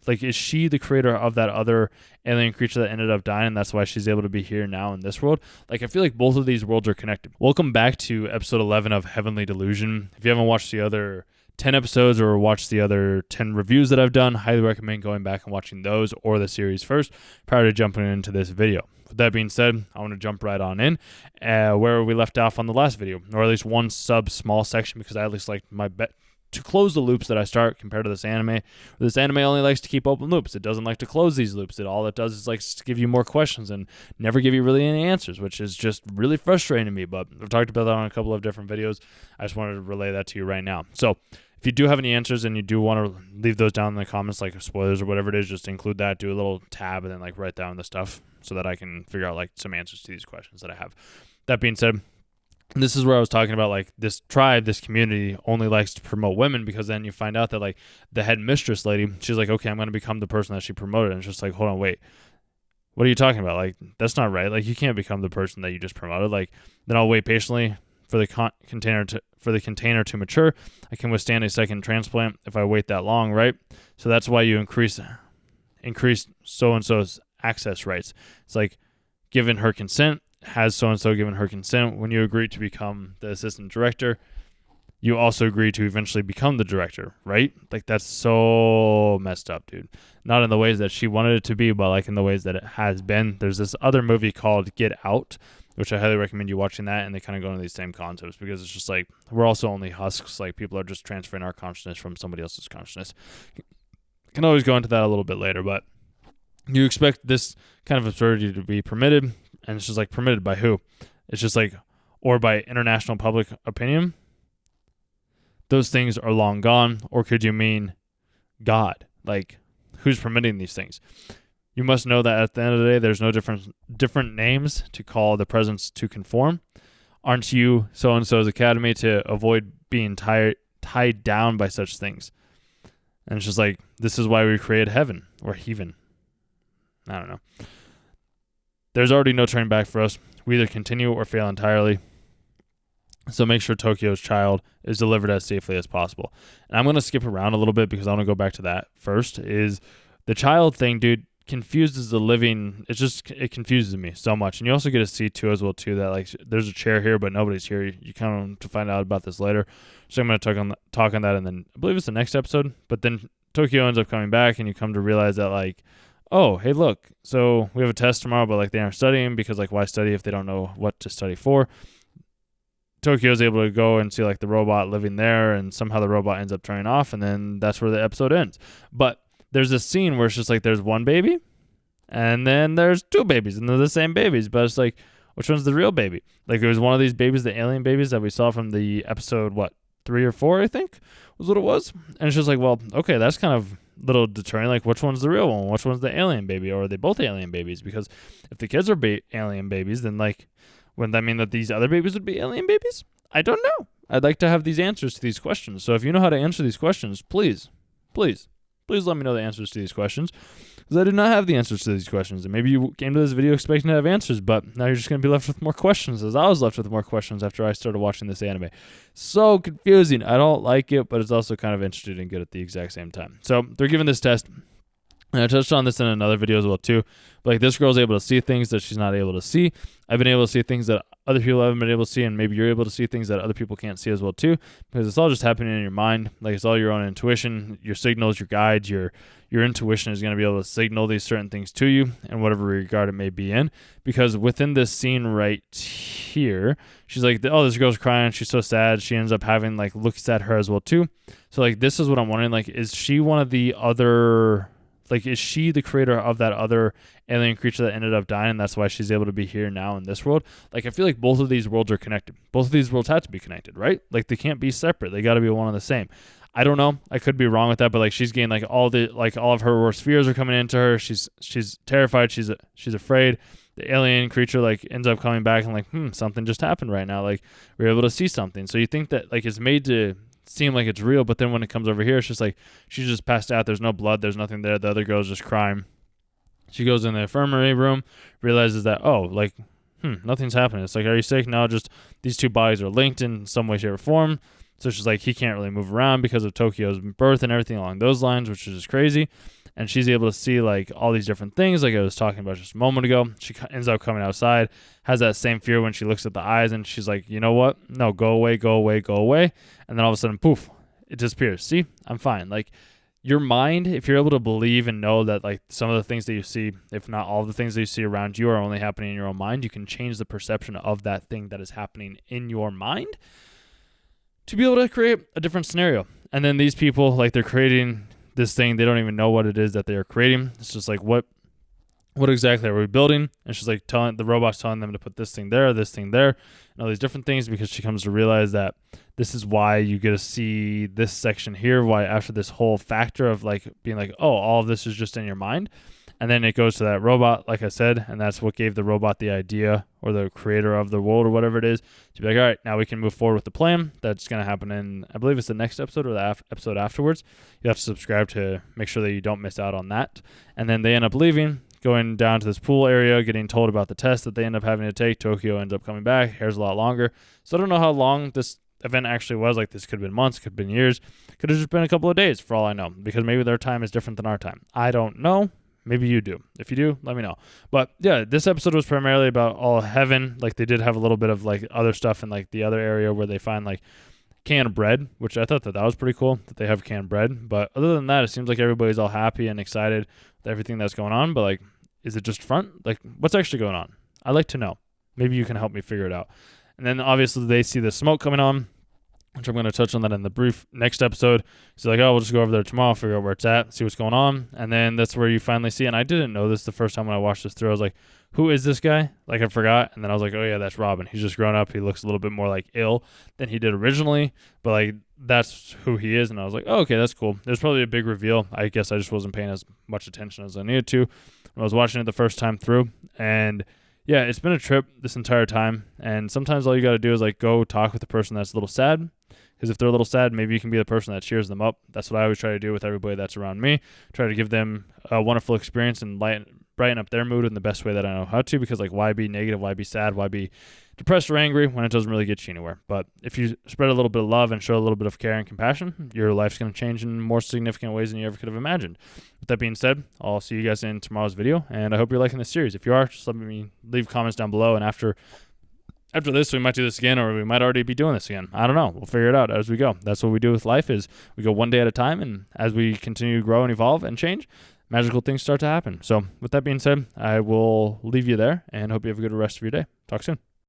Like, is she the creator of that other alien creature that ended up dying, and that's why she's able to be here now in this world? Like, I feel like both of these worlds are connected. Welcome back to episode 11 of Heavenly Delusion. If you haven't watched the other 10 episodes or watched the other 10 reviews that I've done, highly recommend going back and watching those or the series first prior to jumping into this video. With that being said, I want to jump right on in where we left off on the last video, or at least one small section, because I at least like my bet to close the loops that I start compared to this anime. This anime only likes to keep open loops. It doesn't like to close these loops. All it does is likes to give you more questions and never give you really any answers, which is just really frustrating to me. But I've talked about that on a couple of different videos. I just wanted to relay that to you right now. So if you do have any answers and you do want to leave those down in the comments, like spoilers or whatever it is, just include that, do a little tab, and then like write down the stuff so that I can figure out like some answers to these questions that I have. That being said, this is where I was talking about, like, this tribe, this community only likes to promote women, because then you find out that, like, the head mistress lady, she's like, okay, I'm going to become the person that she promoted. And it's just like, hold on, wait, what are you talking about? Like, that's not right. Like, you can't become the person that you just promoted. Like, then I'll wait patiently for the container to mature. I can withstand a second transplant if I wait that long, right? So that's why you increase so-and-so's access rights. It's like, given her consent, has so-and-so given her consent? When you agree to become the assistant director, you also agree to eventually become the director, right? Like, that's so messed up, dude. Not in the ways that she wanted it to be, but like in the ways that it has been. There's this other movie called Get Out, which I highly recommend you watching that, and they kind of go into these same concepts, because it's just like, we're also only husks. Like, people are just transferring our consciousness from somebody else's consciousness. Can always go into that a little bit later, but you expect this kind of absurdity to be permitted, and it's just like, permitted by who? It's just like, or by international public opinion? Those things are long gone. Or could you mean God? Like, who's permitting these things? You must know that at the end of the day, there's no different names to call the presence to conform. Aren't you so-and-so's academy to avoid being tied down by such things? And it's just like, this is why we created heaven, or heaven. I don't know. There's already no turning back for us. We either continue or fail entirely. So make sure Tokyo's child is delivered as safely as possible. And I'm going to skip around a little bit because I want to go back to that first. Is the child thing, dude, confuses the living. It confuses me so much. And you also get to see too, as well, too, that like there's a chair here, but nobody's here. You kind of to find out about this later. So I'm going to talk on that, and then I believe it's the next episode. But then Tokyo ends up coming back, and you come to realize that, like, oh, hey, look, so we have a test tomorrow, but like they aren't studying, because like, why study if they don't know what to study for? Tokyo's able to go and see like the robot living there, and somehow the robot ends up turning off, and then that's where the episode ends. But there's this scene where it's just like, there's one baby, and then there's two babies, and they're the same babies, but it's like, which one's the real baby? Like, it was one of these babies, the alien babies that we saw from the episode, 3 or 4, I think, was what it was. And it's just like, well, okay, that's kind of little deterring. Like, which one's the real one? Which one's the alien baby? Or are they both alien babies? Because if the kids are alien babies, then like, wouldn't that mean that these other babies would be alien babies? I don't know. I'd like to have these answers to these questions. So if you know how to answer these questions, please let me know the answers to these questions, because I do not have the answers to these questions. And maybe you came to this video expecting to have answers, but now you're just going to be left with more questions, as I was left with more questions after I started watching this anime. So confusing. I don't like it, but it's also kind of interesting and good at the exact same time. So they're giving this test, and I touched on this in another video as well too. But like, this girl's able to see things that she's not able to see. I've been able to see things that other people haven't been able to see, and maybe you're able to see things that other people can't see as well too, because it's all just happening in your mind. Like, it's all your own intuition, your signals, your guides, your intuition is going to be able to signal these certain things to you in whatever regard it may be in. Because within this scene right here, she's like, oh, this girl's crying, she's so sad. She ends up having like looks at her as well too. So like, this is what I'm wondering, like, is she one of the other, like, is she the creator of that other alien creature that ended up dying, and that's why she's able to be here now in this world? Like, I feel like both of these worlds are connected. Both of these worlds have to be connected, right? Like, they can't be separate. They got to be one and the same. I don't know. I could be wrong with that, but like, she's gained like all of her worst fears are coming into her. She's terrified. She's afraid. The alien creature like ends up coming back and like, something just happened right now. Like, we're able to see something. So you think that like it's made to seem like it's real, but then when it comes over here, it's just like, she's just passed out. There's no blood. There's nothing there. The other girl's just crying. She goes in the infirmary room, realizes that, nothing's happening. It's like, are you sick? No, just these two bodies are linked in some way, shape, or form. So she's like, he can't really move around because of Tokyo's birth and everything along those lines, which is just crazy. and she's able to see like all these different things like I was talking about just a moment ago. She ends up coming outside, has that same fear when she looks at the eyes, and she's like, you know what? No, go away, go away, go away. And then all of a sudden, poof, it disappears. See, I'm fine. Like your mind, if you're able to believe and know that like some of the things that you see, if not all the things that you see around you are only happening in your own mind, you can change the perception of that thing that is happening in your mind to be able to create a different scenario. And then these people, like they're creating this thing, they don't even know what it is that they are creating. It's just like, what exactly are we building? And she's like the robot's telling them to put this thing there, and all these different things, because she comes to realize that this is why you get to see this section here, why after this whole factor of like being like, oh, all of this is just in your mind. And then it goes to that robot, like I said, and that's what gave the robot the idea, or the creator of the world or whatever it is, to be like, all right, now we can move forward with the plan. That's going to happen in, I believe it's the next episode or the episode afterwards. You have to subscribe to make sure that you don't miss out on that. And then they end up leaving, going down to this pool area, getting told about the test that they end up having to take. Tokyo ends up coming back. Hair's a lot longer. So I don't know how long this event actually was. Like this could have been months, could have been years, could have just been a couple of days for all I know, because maybe their time is different than our time. I don't know. Maybe you do. If you do, let me know. But yeah, this episode was primarily about all heaven. Like they did have a little bit of like other stuff in like the other area where they find like canned bread, which I thought that was pretty cool that they have canned bread. But other than that, it seems like everybody's all happy and excited with everything that's going on. But like, is it just front? Like what's actually going on? I'd like to know. Maybe you can help me figure it out. And then obviously they see the smoke coming on, which I'm going to touch on that in the brief next episode. So like, oh, we'll just go over there tomorrow, figure out where it's at, see what's going on. And then that's where you finally see, and I didn't know this the first time when I watched this through. I was like, who is this guy? Like I forgot. And then I was like, oh yeah, that's Robin. He's just grown up. He looks a little bit more like ill than he did originally, but like that's who he is. And I was like, oh, okay, that's cool. There's probably a big reveal. I guess I just wasn't paying as much attention as I needed to when I was watching it the first time through. And yeah, it's been a trip this entire time. And sometimes all you got to do is like go talk with the person that's a little sad. Because if they're a little sad, maybe you can be the person that cheers them up. That's what I always try to do with everybody that's around me. Try to give them a wonderful experience and brighten up their mood in the best way that I know how to. Because like, why be negative? Why be sad? Why be depressed or angry when it doesn't really get you anywhere? But if you spread a little bit of love and show a little bit of care and compassion, your life's going to change in more significant ways than you ever could have imagined. With that being said, I'll see you guys in tomorrow's video. And I hope you're liking this series. If you are, just let me leave comments down below. And after this, we might do this again, or we might already be doing this again. I don't know. We'll figure it out as we go. That's what we do with life, is we go one day at a time, and as we continue to grow and evolve and change, magical things start to happen. So with that being said, I will leave you there, and hope you have a good rest of your day. Talk soon.